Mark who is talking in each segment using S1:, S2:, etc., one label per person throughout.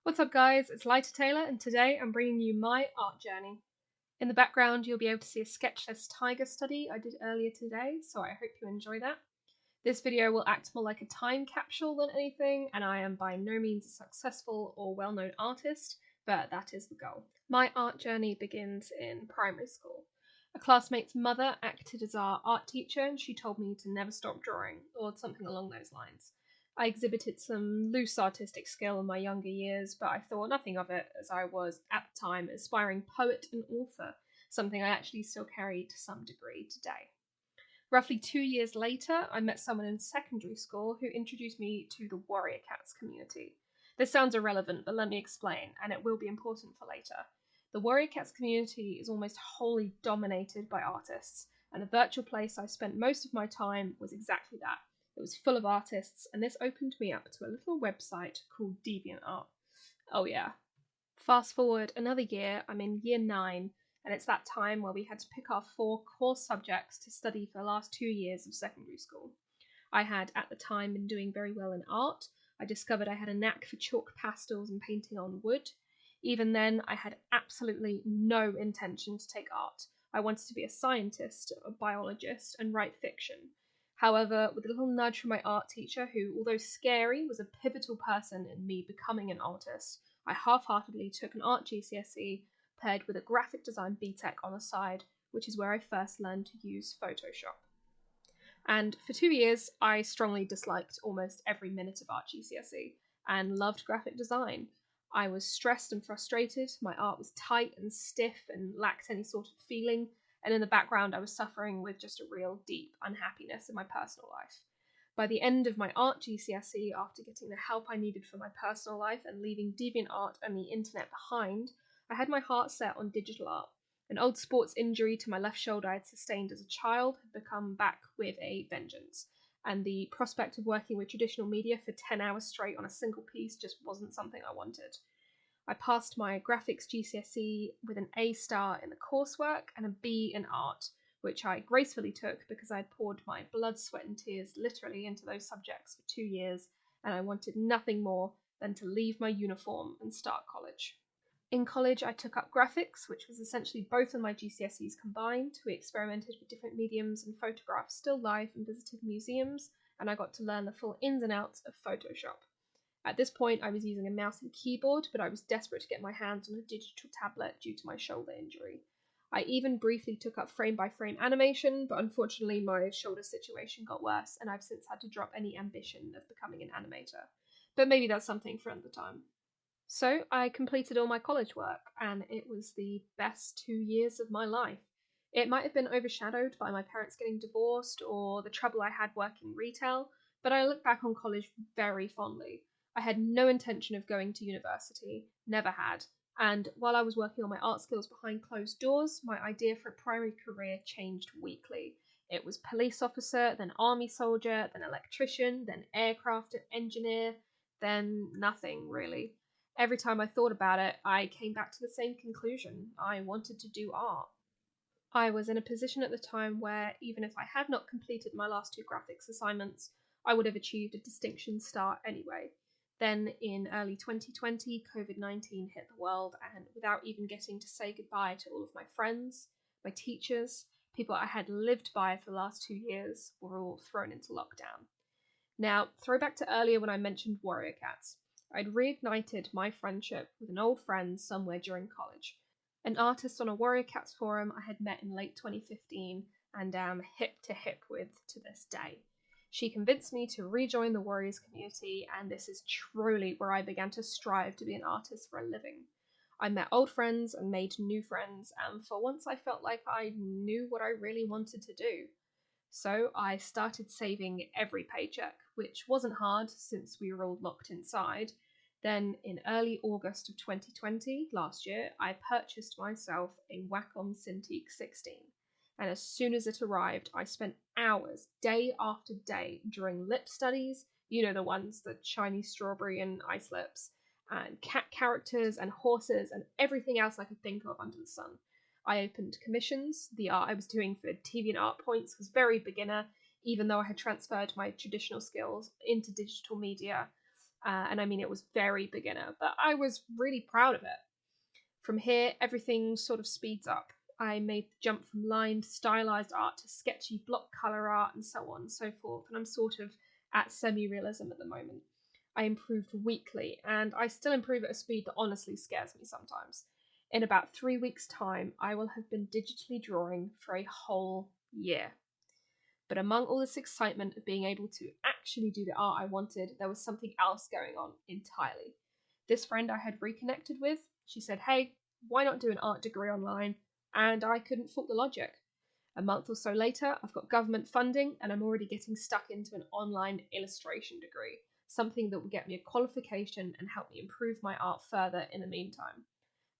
S1: What's up guys, it's Lighter Taylor and today I'm bringing you my art journey. In the background you'll be able to see a sketchless tiger study I did earlier today, so I hope you enjoy that. This video will act more like a time capsule than anything, and I am by no means a successful or well-known artist, but that is the goal. My art journey begins in primary school. A classmate's mother acted as our art teacher and she told me to never stop drawing, or something along those lines. I exhibited some loose artistic skill in my younger years, but I thought nothing of it as I was, at the time, an aspiring poet and author, something I actually still carry to some degree today. Roughly 2 years later, I met someone in secondary school who introduced me to the Warrior Cats community. This sounds irrelevant, but let me explain, and it will be important for later. The Warrior Cats community is almost wholly dominated by artists, and the virtual place I spent most of my time was exactly that. It was full of artists, and this opened me up to a little website called DeviantArt. Oh yeah. Fast forward another year, I'm in year 9, and it's that time where we had to pick our 4 core subjects to study for the last 2 years of secondary school. I had at the time been doing very well in art. I discovered I had a knack for chalk pastels and painting on wood. Even then, I had absolutely no intention to take art. I wanted to be a scientist, a biologist, and write fiction. However, with a little nudge from my art teacher, who, although scary, was a pivotal person in me becoming an artist, I half-heartedly took an art GCSE paired with a graphic design BTEC on the side, which is where I first learned to use Photoshop. And for 2 years, I strongly disliked almost every minute of art GCSE and loved graphic design. I was stressed and frustrated, my art was tight and stiff and lacked any sort of feeling, and in the background I was suffering with just a real deep unhappiness in my personal life. By the end of my art GCSE, after getting the help I needed for my personal life and leaving DeviantArt and the internet behind, I had my heart set on digital art. An old sports injury to my left shoulder I had sustained as a child had come back with a vengeance, and the prospect of working with traditional media for 10 hours straight on a single piece just wasn't something I wanted. I passed my graphics GCSE with an A star in the coursework and a B in art, which I gracefully took because I had poured my blood, sweat and tears literally into those subjects for 2 years, and I wanted nothing more than to leave my uniform and start college. In college, I took up graphics, which was essentially both of my GCSEs combined. We experimented with different mediums and photographed still life and visited museums, and I got to learn the full ins and outs of Photoshop. At this point, I was using a mouse and keyboard, but I was desperate to get my hands on a digital tablet due to my shoulder injury. I even briefly took up frame-by-frame animation, but unfortunately my shoulder situation got worse, and I've since had to drop any ambition of becoming an animator. But maybe that's something for another time. So I completed all my college work, and it was the best 2 years of my life. It might have been overshadowed by my parents getting divorced or the trouble I had working retail, but I look back on college very fondly. I had no intention of going to university, never had, and while I was working on my art skills behind closed doors, my idea for a primary career changed weekly. It was police officer, then army soldier, then electrician, then aircraft engineer, then nothing really. Every time I thought about it, I came back to the same conclusion. I wanted to do art. I was in a position at the time where, even if I had not completed my last 2 graphics assignments, I would have achieved a distinction star anyway. Then, in early 2020, COVID-19 hit the world, and without even getting to say goodbye to all of my friends, my teachers, people I had lived by for the last 2 years, were all thrown into lockdown. Now, throwback to earlier when I mentioned Warrior Cats. I'd reignited my friendship with an old friend somewhere during college, an artist on a Warrior Cats forum I had met in late 2015 and am hip to hip with to this day. She convinced me to rejoin the Warriors community, and this is truly where I began to strive to be an artist for a living. I met old friends and made new friends, and for once I felt like I knew what I really wanted to do. So I started saving every paycheck, which wasn't hard since we were all locked inside. Then in early August of 2020, last year, I purchased myself a Wacom Cintiq 16. And as soon as it arrived, I spent hours, day after day, drawing lip studies, you know the ones, the shiny strawberry and ice lips, and cat characters and horses and everything else I could think of under the sun. I opened commissions. The art I was doing for DeviantArt points was very beginner, even though I had transferred my traditional skills into digital media. and I mean it was very beginner, but I was really proud of it. From here, everything sort of speeds up. I made the jump from lined, stylized art to sketchy block color art and so on and so forth, and I'm sort of at semi-realism at the moment. I improved weekly, and I still improve at a speed that honestly scares me sometimes. In about 3 weeks' time, I will have been digitally drawing for a whole year. But among all this excitement of being able to actually do the art I wanted, there was something else going on entirely. This friend I had reconnected with, she said, "Hey, why not do an art degree online?" And I couldn't fault the logic. A month or so later, I've got government funding and I'm already getting stuck into an online illustration degree, something that will get me a qualification and help me improve my art further in the meantime.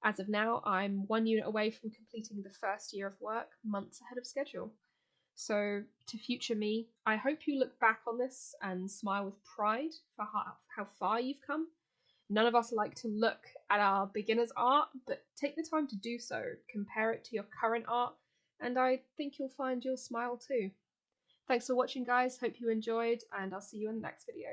S1: As of now, I'm 1 unit away from completing the first year of work, months ahead of schedule. So, to future me, I hope you look back on this and smile with pride for how far you've come. None of us like to look at our beginner's art, but take the time to do so, compare it to your current art, and I think you'll find you'll smile too. Thanks for watching, guys. Hope you enjoyed, and I'll see you in the next video.